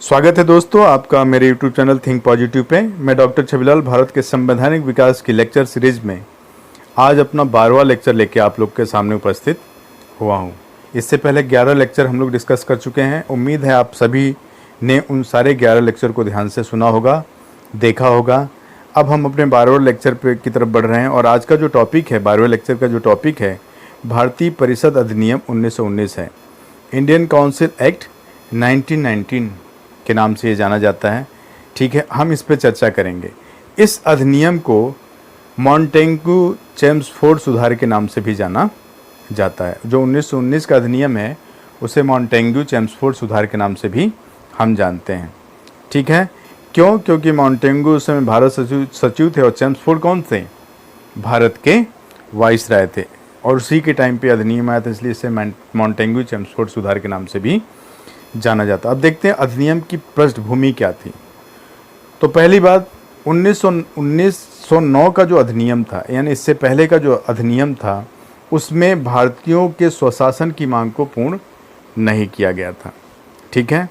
स्वागत है दोस्तों आपका मेरे YouTube channel think positive pay. मैं डॉक्टर छविलाल भारत के संवैधानिक विकास की लेक्चर सीरीज में आज अपना 12वां लेक्चर लेके आप लोग के सामने उपस्थित हुआ हूँ। इससे पहले 11 लेक्चर हम लोग डिस्कस कर चुके हैं। उम्मीद है आप सभी ने उन सारे 11 लेक्चर को ध्यान से सुना होगा, देखा होगा। अब हम अपने 12वें लेक्चर पे की तरफ बढ़ रहे हैं और आज का जो टॉपिक है, 12वें लेक्चर का जो टॉपिक है, भारतीय परिषद अधिनियम 1919 है। इंडियन काउंसिल एक्ट 1919 के नाम से ये जाना जाता है। ठीक है, हम इस पे चर्चा करेंगे। इस अधिनियम को मॉन्टेग्यू चेम्सफोर्ड सुधार के नाम से भी जाना जाता है। जो 1919 का अधिनियम है उसे मॉन्टेग्यू चेम्सफोर्ड सुधार के नाम से भी हम जानते हैं। ठीक है, क्यों? क्योंकि मॉन्टेग्यू उस समय भारत सचिव थे और चेम्सफोर्ड कौन थे? भारत के वाइसराय थे और उसी के टाइम पे अधिनियम आया था, इसलिए इसे मॉन्टेग्यू चेम्सफोर्ड सुधार के नाम से भी जाना जाता। अब देखते हैं अधिनियम की पृष्ठभूमि क्या थी। तो पहली बात, 1909 का जो अधिनियम था, यानी इससे पहले का जो अधिनियम था, उसमें भारतीयों के स्वशासन की मांग को पूर्ण नहीं किया गया था। ठीक है,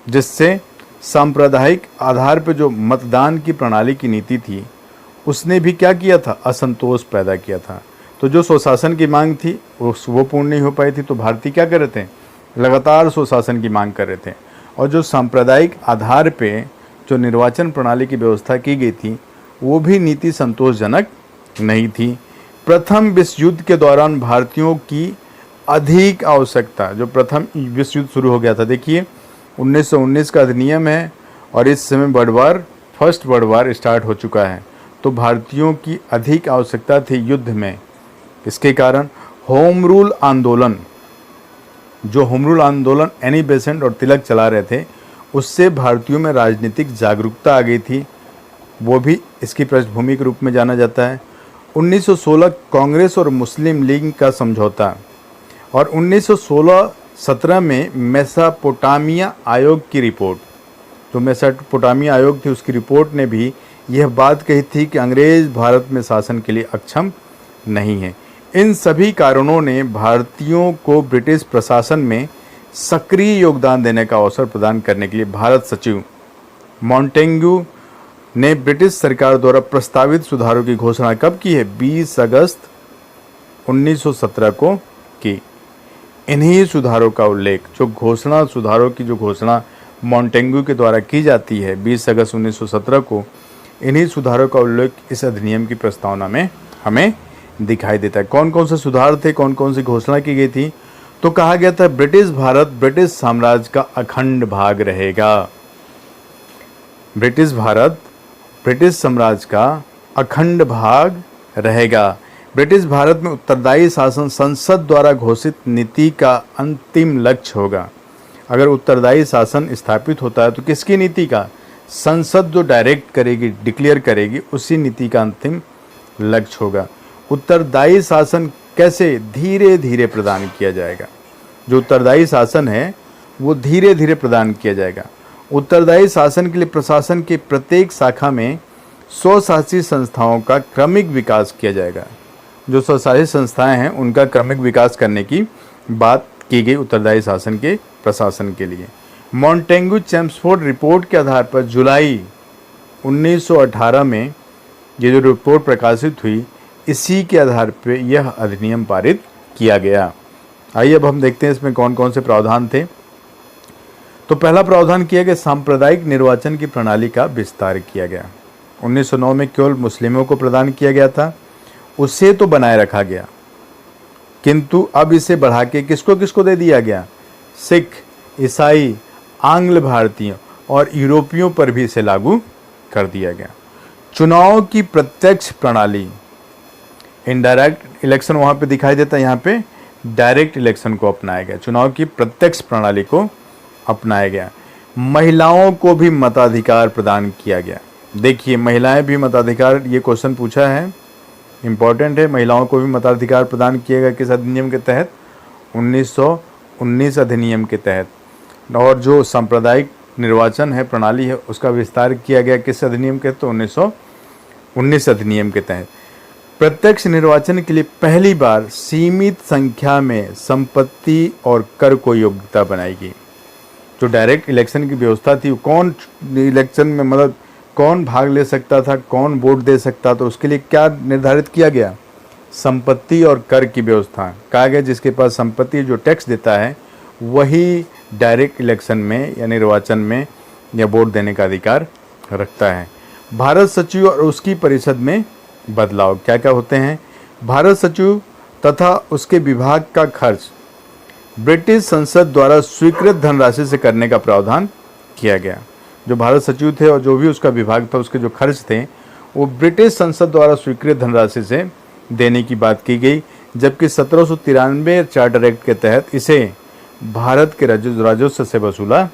जिससे सांप्रदायिक आधार पर जो मतदान की प्रणाली की नीति थी उसने भी क्या किया था? असंतोष पैदा किया था। तो जो स्वशासन की मांग थी वो पूर्ण नहीं हो पाई थी, तो भारतीय क्या कर रहे थे? लगातार स्वशासन की मांग कर रहे थे। और जो सांप्रदायिक आधार पे जो निर्वाचन प्रणाली की व्यवस्था की गई थी वो भी नीति संतोषजनक नहीं थी। प्रथम विश्व युद्ध के दौरान भारतीयों की अधिक आवश्यकता, जो प्रथम विश्व युद्ध शुरू हो गया था, देखिए 1919 का अधिनियम है और इस समय फर्स्ट वर्ल्ड वार स्टार्ट हो चुका है। तो भारतीयों की अधिक आवश्यकता थी युद्ध में। इसके कारण होम रूल आंदोलन, जो होम रूल आंदोलन एनी बेसेंट और तिलक चला रहे थे, उससे भारतीयों में राजनीतिक जागरूकता आ गई थी। वो भी इसकी पृष्ठभूमि के रूप में जाना जाता है। 1916 कांग्रेस और मुस्लिम लीग का समझौता और 1916-17 में मेसोपोटामिया आयोग की रिपोर्ट, जो मेसोपोटामिया आयोग थी उसकी रिपोर्ट ने भी यह बात कही थी कि अंग्रेज भारत में शासन के लिए अक्षम नहीं है। इन सभी कारणों ने भारतीयों को ब्रिटिश प्रशासन में सक्रिय योगदान देने का अवसर प्रदान करने के लिए भारत सचिव मॉन्टेग्यू ने ब्रिटिश सरकार द्वारा प्रस्तावित सुधारों की घोषणा कब की है? 20 अगस्त 1917 को की। इन्हीं सुधारों का उल्लेख, जो सुधारों की जो घोषणा मॉन्टेग्यू के द्वारा की जाती है 20 अगस्त 1917 को, इन्हीं सुधारों का उल्लेख इस अधिनियम की प्रस्तावना में हमें दिखाई देता है। कौन कौन से सुधार थे, कौन कौन सी घोषणा की गई थी? तो कहा गया था ब्रिटिश भारत ब्रिटिश साम्राज्य का अखंड भाग रहेगा। ब्रिटिश भारत ब्रिटिश साम्राज्य का अखंड भाग रहेगा। ब्रिटिश भारत में उत्तरदायी शासन संसद द्वारा घोषित नीति का अंतिम लक्ष्य होगा। अगर उत्तरदायी शासन स्थापित होता है तो किसकी नीति का? संसद जो डायरेक्ट करेगी, डिक्लेयर करेगी, उसी नीति का अंतिम लक्ष्य होगा। उत्तरदायी शासन कैसे? धीरे धीरे प्रदान किया जाएगा। जो उत्तरदायी शासन है वो धीरे धीरे प्रदान किया जाएगा। उत्तरदायी शासन के लिए प्रशासन के प्रत्येक शाखा में स्वशासी संस्थाओं का क्रमिक विकास किया जाएगा। जो स्वशासी संस्थाएं हैं उनका क्रमिक विकास करने की बात की गई उत्तरदायी शासन के प्रशासन के लिए। मॉन्टेग्यू चेम्सफोर्ड रिपोर्ट के आधार पर जुलाई 1918 में ये जो रिपोर्ट प्रकाशित हुई, इसी के आधार पर यह अधिनियम पारित किया गया। आइए अब हम देखते हैं इसमें कौन कौन से प्रावधान थे। तो पहला प्रावधान किया गया, सांप्रदायिक निर्वाचन की प्रणाली का विस्तार किया गया। 1909 में केवल मुस्लिमों को प्रदान किया गया था, उसे तो बनाए रखा गया, किंतु अब इसे बढ़ा के किसको किसको दे दिया गया? सिख, ईसाई, आंग्ल भारतीयों और यूरोपियों पर भी इसे लागू कर दिया गया। चुनाव की प्रत्यक्ष प्रणाली, इनडायरेक्ट इलेक्शन वहाँ पे दिखाई देता है, यहाँ पे डायरेक्ट इलेक्शन को अपनाया गया। चुनाव की प्रत्यक्ष प्रणाली को अपनाया गया। महिलाओं को भी मताधिकार प्रदान किया गया। देखिए, महिलाएं भी मताधिकार, ये क्वेश्चन पूछा है, इम्पॉर्टेंट है। महिलाओं को भी मताधिकार प्रदान किया गया किस अधिनियम के तहत? 1919 अधिनियम के तहत। और जो सांप्रदायिक निर्वाचन है प्रणाली है उसका विस्तार किया गया किस अधिनियम के? तो 1919 अधिनियम के तहत। प्रत्यक्ष निर्वाचन के लिए पहली बार सीमित संख्या में संपत्ति और कर को योग्यता बनाई गई। जो डायरेक्ट इलेक्शन की व्यवस्था थी, कौन इलेक्शन में मतलब कौन भाग ले सकता था, कौन वोट दे सकता, तो उसके लिए क्या निर्धारित किया गया, संपत्ति और कर की व्यवस्था। कहा गया जिसके पास संपत्ति जो टैक्स देता है वही डायरेक्ट इलेक्शन में या निर्वाचन में या वोट देने का अधिकार रखता है। भारत सचिव और उसकी परिषद में बदलाव क्या क्या होते हैं। भारत सचिव तथा उसके विभाग का खर्च ब्रिटिश संसद द्वारा स्वीकृत धनराशि से करने का प्रावधान किया गया। जो भारत सचिव थे और जो भी उसका विभाग था उसके जो खर्च थे वो ब्रिटिश संसद द्वारा स्वीकृत धनराशि से देने की बात की गई, जबकि 1793 चार्टर एक्ट के तहत इसे भारत के राजस्व से वसूला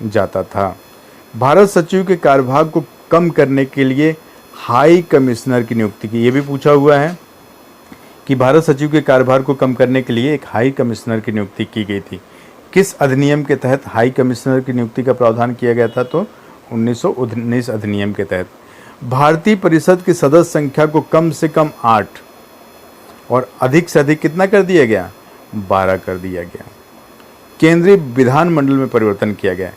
जाता था। भारत सचिव के कार्यभार को कम करने के लिए हाई कमिश्नर की नियुक्ति की। ये भी पूछा हुआ है कि भारत सचिव के कार्यभार को कम करने के लिए एक हाई कमिश्नर की नियुक्ति की गई थी। किस अधिनियम के तहत हाई कमिश्नर की नियुक्ति का प्रावधान किया गया था, तो 1919 अधिनियम के तहत। भारतीय परिषद की सदस्य संख्या को कम से कम 8 और अधिक से अधिक कितना कर दिया गया, 12 कर दिया गया। केंद्रीय विधानमंडल में परिवर्तन किया गया।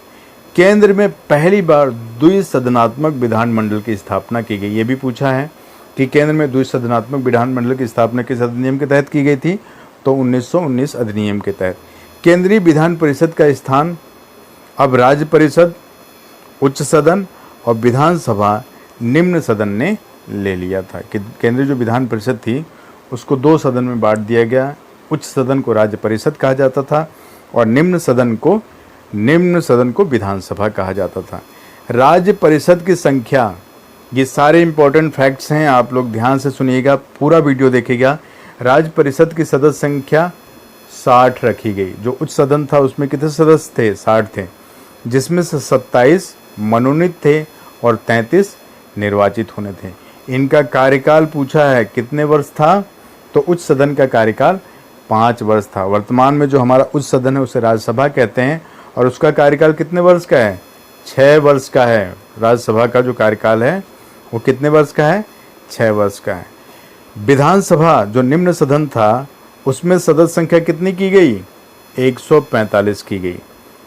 केंद्र में पहली बार द्विसदनात्मक विधानमंडल की स्थापना की गई। ये भी पूछा है कि केंद्र में द्विसदनात्मक विधानमंडल की स्थापना किस अधिनियम के तहत की गई थी, तो 1919 अधिनियम के तहत। केंद्रीय विधान परिषद का स्थान अब राज्य परिषद, उच्च सदन और विधानसभा निम्न सदन ने ले लिया था। कि केंद्रीय जो विधान परिषद थी उसको 2 सदन में बांट दिया गया। उच्च सदन को राज्य परिषद कहा जाता था और निम्न सदन को विधानसभा कहा जाता था। राज्य परिषद की संख्या, ये सारे इंपॉर्टेंट फैक्ट्स हैं, आप लोग ध्यान से सुनिएगा, पूरा वीडियो देखिएगा। राज्य परिषद की सदस्य संख्या 60 रखी गई। जो उच्च सदन था उसमें कितने सदस्य थे, 60 थे, जिसमें से 27 मनोनीत थे और 33 निर्वाचित होने थे। इनका कार्यकाल पूछा है कितने वर्ष था, तो उच्च सदन का कार्यकाल 5 वर्ष था। वर्तमान में जो हमारा उच्च सदन है उसे राज्यसभा कहते हैं और उसका कार्यकाल कितने वर्ष का है, 6 वर्ष का है। राज्यसभा का जो कार्यकाल है वो कितने वर्ष का है, 6 वर्ष का है। विधानसभा जो निम्न सदन था उसमें सदस्य संख्या कितनी की गई, 145 की गई,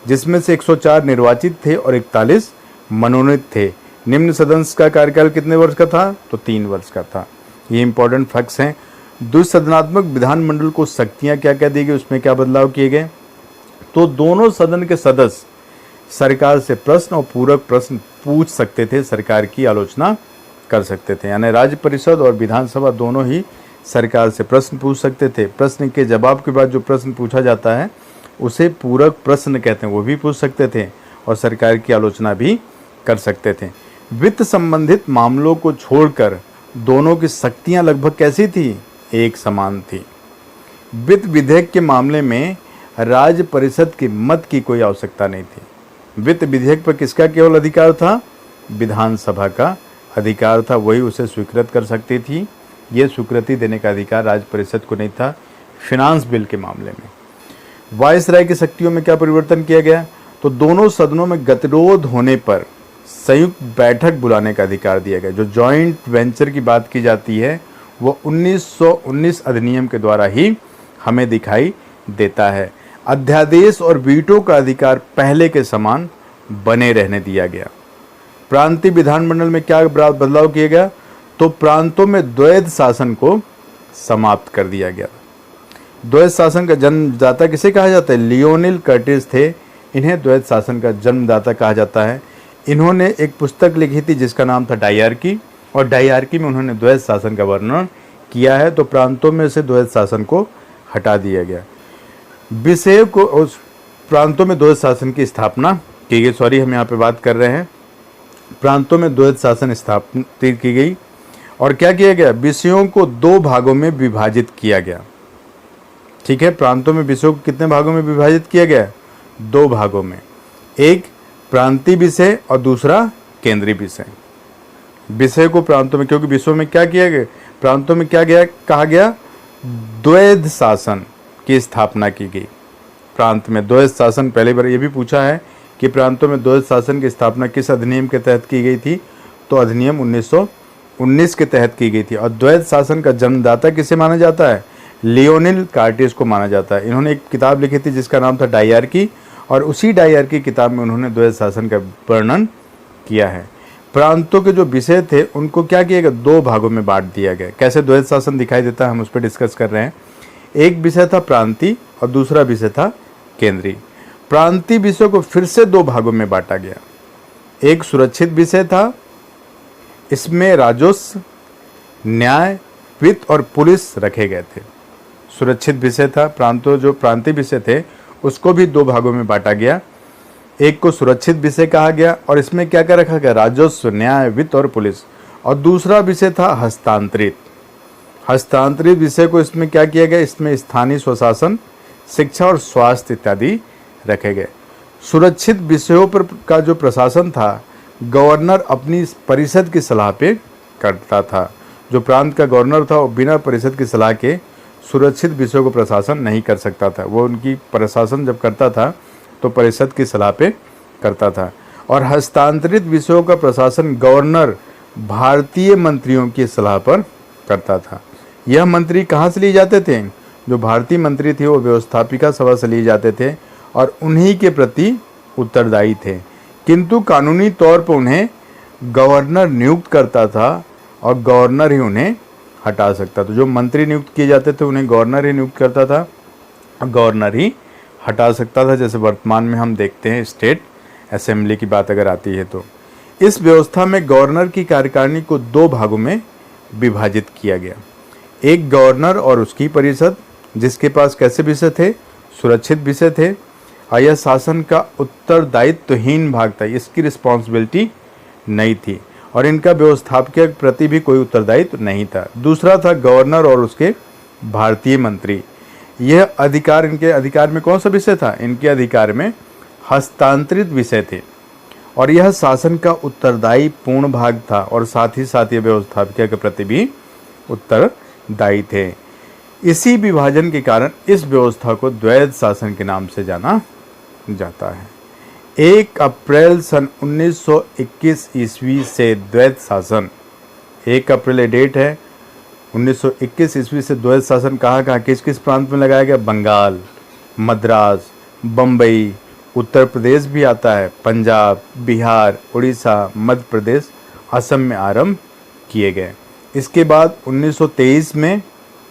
जिसमें से 104 निर्वाचित थे और 41 मनोनीत थे। निम्न सदन का कार्यकाल कितने वर्ष का था, तो 3 वर्ष का था। ये इंपॉर्टेंट फैक्ट्स हैं। द्विसदनात्मक विधानमंडल को शक्तियां क्या क्या दी गई, उसमें क्या बदलाव किए गए, तो दोनों सदन के सदस्य सरकार से प्रश्न और पूरक प्रश्न पूछ सकते थे, सरकार की आलोचना कर सकते थे। यानी राज्य परिषद और विधानसभा दोनों ही सरकार से प्रश्न पूछ सकते थे। प्रश्न के जवाब के बाद जो प्रश्न पूछा जाता है उसे पूरक प्रश्न कहते हैं, वो भी पूछ सकते थे और सरकार की आलोचना भी कर सकते थे। वित्त संबंधित मामलों को छोड़कर दोनों की शक्तियां लगभग कैसी थी, एक समान थी। वित्त विधेयक के मामले में राज्य परिषद के मत की कोई आवश्यकता नहीं थी। वित्त विधेयक पर किसका केवल अधिकार था, विधानसभा का अधिकार था, वही उसे स्वीकृत कर सकती थी। ये स्वीकृति देने का अधिकार राज्य परिषद को नहीं था। फिनांस बिल के मामले में वायसराय की शक्तियों में क्या परिवर्तन किया गया, तो दोनों सदनों में गतिरोध होने पर संयुक्त बैठक बुलाने का अधिकार दिया गया। जो जॉइंट वेंचर की बात की जाती है वो 1919 अधिनियम के द्वारा ही हमें दिखाई देता है। अध्यादेश और वीटो का अधिकार पहले के समान बने रहने दिया गया। प्रांतीय विधानमंडल में क्या बदलाव किया गया, तो प्रांतों में द्वैध शासन को समाप्त कर दिया गया। द्वैध शासन का जन्मदाता किसे कहा जाता है, लियोनिल कर्टिस थे। इन्हें द्वैध शासन का जन्मदाता कहा जाता है। इन्होंने एक पुस्तक लिखी थी जिसका नाम था डायरकी, और डायरकी में उन्होंने द्वैध शासन का वर्णन किया है। तो प्रांतों में से द्वैध शासन को हटा दिया गया। विषय को उस प्रांतों में द्वैध शासन की स्थापना की गई। सॉरी, हम यहाँ पे बात कर रहे हैं, प्रांतों में द्वैध शासन स्थापित की गई। और क्या किया गया, विषयों को 2 भागों में विभाजित किया गया। ठीक है, प्रांतों में विषयों को कितने भागों में विभाजित किया गया, 2 भागों में। एक प्रांतीय विषय और दूसरा केंद्रीय विषय। विषय को प्रांतों में, क्योंकि विषयों में क्या किया गया, प्रांतों में क्या गया कहा गया, द्वैध शासन की स्थापना की गई। प्रांत में द्वैध शासन, पहले बार ये भी पूछा है कि प्रांतों में द्वैध शासन की स्थापना किस अधिनियम के तहत की गई थी, तो अधिनियम 1919 के तहत की गई थी। और द्वैध शासन का जन्मदाता किसे माना जाता है, लियोनिल कार्टिस को माना जाता है। इन्होंने एक किताब लिखी थी जिसका नाम था डायरकी, और उसी डायरकी किताब में उन्होंने द्वैध शासन का वर्णन किया है। प्रांतों के जो विषय थे उनको क्या किया गया, 2 भागों में बांट दिया गया। कैसे द्वैध शासन दिखाई देता है, हम उस पर डिस्कस कर रहे हैं। एक विषय था प्रांतीय और दूसरा विषय था केंद्रीय। प्रांतीय विषय को फिर से 2 भागों में बांटा गया। एक सुरक्षित विषय था, इसमें राजस्व, न्याय, वित्त और पुलिस रखे गए थे। सुरक्षित विषय था, जो प्रांतीय विषय थे उसको भी 2 भागों में बांटा गया। एक को सुरक्षित विषय कहा गया और इसमें क्या क्या रखा गया, राजस्व, न्याय, वित्त और पुलिस। और दूसरा विषय था हस्तांतरित। हस्तांतरित विषय को इसमें क्या किया गया, इसमें स्थानीय स्वशासन, शिक्षा और स्वास्थ्य इत्यादि रखे गए। सुरक्षित विषयों पर का जो प्रशासन था, गवर्नर अपनी परिषद की सलाह पे करता था। जो प्रांत का गवर्नर था वो बिना परिषद की सलाह के सुरक्षित विषयों को प्रशासन नहीं कर सकता था। वो उनकी प्रशासन जब करता था तो परिषद की सलाह पे करता था। और हस्तांतरित विषयों का प्रशासन गवर्नर भारतीय मंत्रियों की सलाह पर करता था। यह मंत्री कहाँ से लिए जाते थे, जो भारतीय मंत्री थे वो व्यवस्थापिका सभा से लिए जाते थे और उन्हीं के प्रति उत्तरदायी थे, किंतु कानूनी तौर पर उन्हें गवर्नर नियुक्त करता था और गवर्नर ही उन्हें हटा सकता था। जो मंत्री नियुक्त किए जाते थे उन्हें गवर्नर ही नियुक्त करता था और गवर्नर ही हटा सकता था। जैसे वर्तमान में हम देखते हैं स्टेट असेंबली की बात अगर आती है तो इस व्यवस्था में गवर्नर की कार्यकारिणी को 2 भागों में विभाजित किया गया। एक गवर्नर और उसकी परिषद, जिसके पास कैसे विषय थे, सुरक्षित विषय थे और यह शासन का उत्तरदायित्वहीन भाग था, इसकी रिस्पॉन्सिबिलिटी नहीं थी और इनका व्यवस्थापक के प्रति भी कोई उत्तरदायित्व नहीं था। दूसरा था गवर्नर और उसके भारतीय मंत्री। यह अधिकार, इनके अधिकार में कौन सा विषय था, इनके अधिकार में हस्तांतरित विषय थे और यह शासन का उत्तरदायी पूर्ण भाग था और साथ ही साथ ये व्यवस्थापक के प्रति भी उत्तरदायी थे। इसी विभाजन के कारण इस व्यवस्था को द्वैध शासन के नाम से जाना जाता है। 1 अप्रैल सन 1921 ईस्वी से द्वैध शासन, 1 अप्रैल डेट है, 1921 ईस्वी से द्वैध शासन कहाँ किस किस प्रांत में लगाया गया, बंगाल, मद्रास, बम्बई, उत्तर प्रदेश भी आता है, पंजाब, बिहार, उड़ीसा, मध्य प्रदेश, असम में आरंभ किए गए। इसके बाद 1923 में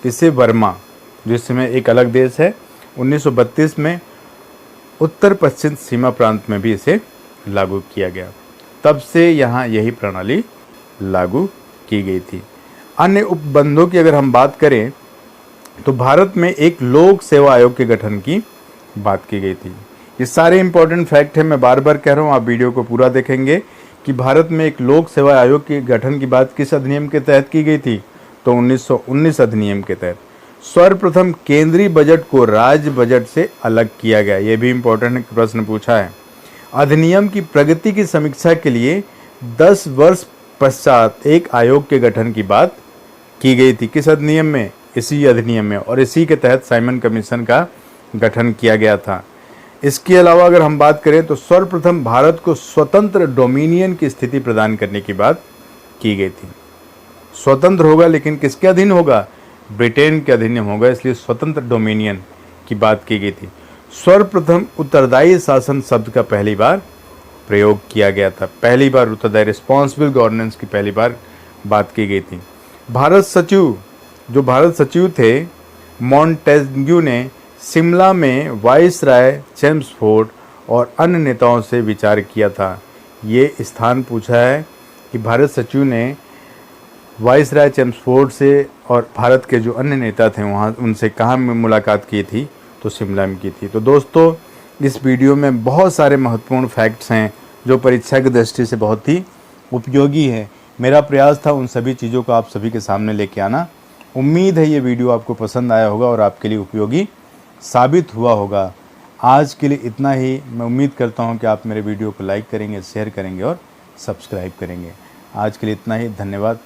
इसे वर्मा, जिसमें एक अलग देश है, 1932 में उत्तर पश्चिम सीमा प्रांत में भी इसे लागू किया गया। तब से यहाँ यही प्रणाली लागू की गई थी। अन्य उपबंधों की अगर हम बात करें तो भारत में एक लोक सेवा आयोग के गठन की बात की गई थी। ये सारे इंपॉर्टेंट फैक्ट हैं, मैं बार बार कह रहा हूँ, आप वीडियो को पूरा देखेंगे कि भारत में एक लोक सेवा आयोग के गठन की बात किस अधिनियम के तहत की गई थी, तो 1919 अधिनियम के तहत। सर्वप्रथम केंद्रीय बजट को राज्य बजट से अलग किया गया, ये भी इम्पोर्टेंट प्रश्न पूछा है। अधिनियम की प्रगति की समीक्षा के लिए 10 वर्ष पश्चात एक आयोग के गठन की बात की गई थी। किस अधिनियम में, इसी अधिनियम में, और इसी के तहत साइमन कमीशन का गठन किया गया था। इसके अलावा अगर हम बात करें तो सर्वप्रथम भारत को स्वतंत्र डोमिनियन की स्थिति प्रदान करने की बात की गई थी। स्वतंत्र होगा लेकिन किसके अधीन होगा, ब्रिटेन के अधीन होगा, इसलिए स्वतंत्र डोमिनियन की बात की गई थी। सर्वप्रथम उत्तरदायी शासन शब्द का पहली बार प्रयोग किया गया था, पहली बार उत्तरदायी, रिस्पॉन्सिबल गवर्नेंस की पहली बार बात की गई थी। भारत सचिव थे मॉन्टेग्यू ने शिमला में वाइसराय चेम्सफोर्ड और अन्य नेताओं से विचार किया था। ये स्थान पूछा है कि भारत सचिव ने वाइसराय चेम्सफोर्ड से और भारत के जो अन्य नेता थे वहाँ उनसे कहाँ मुलाकात की थी, तो शिमला में की थी। तो दोस्तों इस वीडियो में बहुत सारे महत्वपूर्ण फैक्ट्स हैं जो परीक्षा की दृष्टि से बहुत ही उपयोगी है। मेरा प्रयास था उन सभी चीज़ों को आप सभी के सामने लेके आना। उम्मीद है ये वीडियो आपको पसंद आया होगा और आपके लिए उपयोगी साबित हुआ होगा। आज के लिए इतना ही। मैं उम्मीद करता हूँ कि आप मेरे वीडियो को लाइक करेंगे, शेयर करेंगे और सब्सक्राइब करेंगे। आज के लिए इतना ही, धन्यवाद।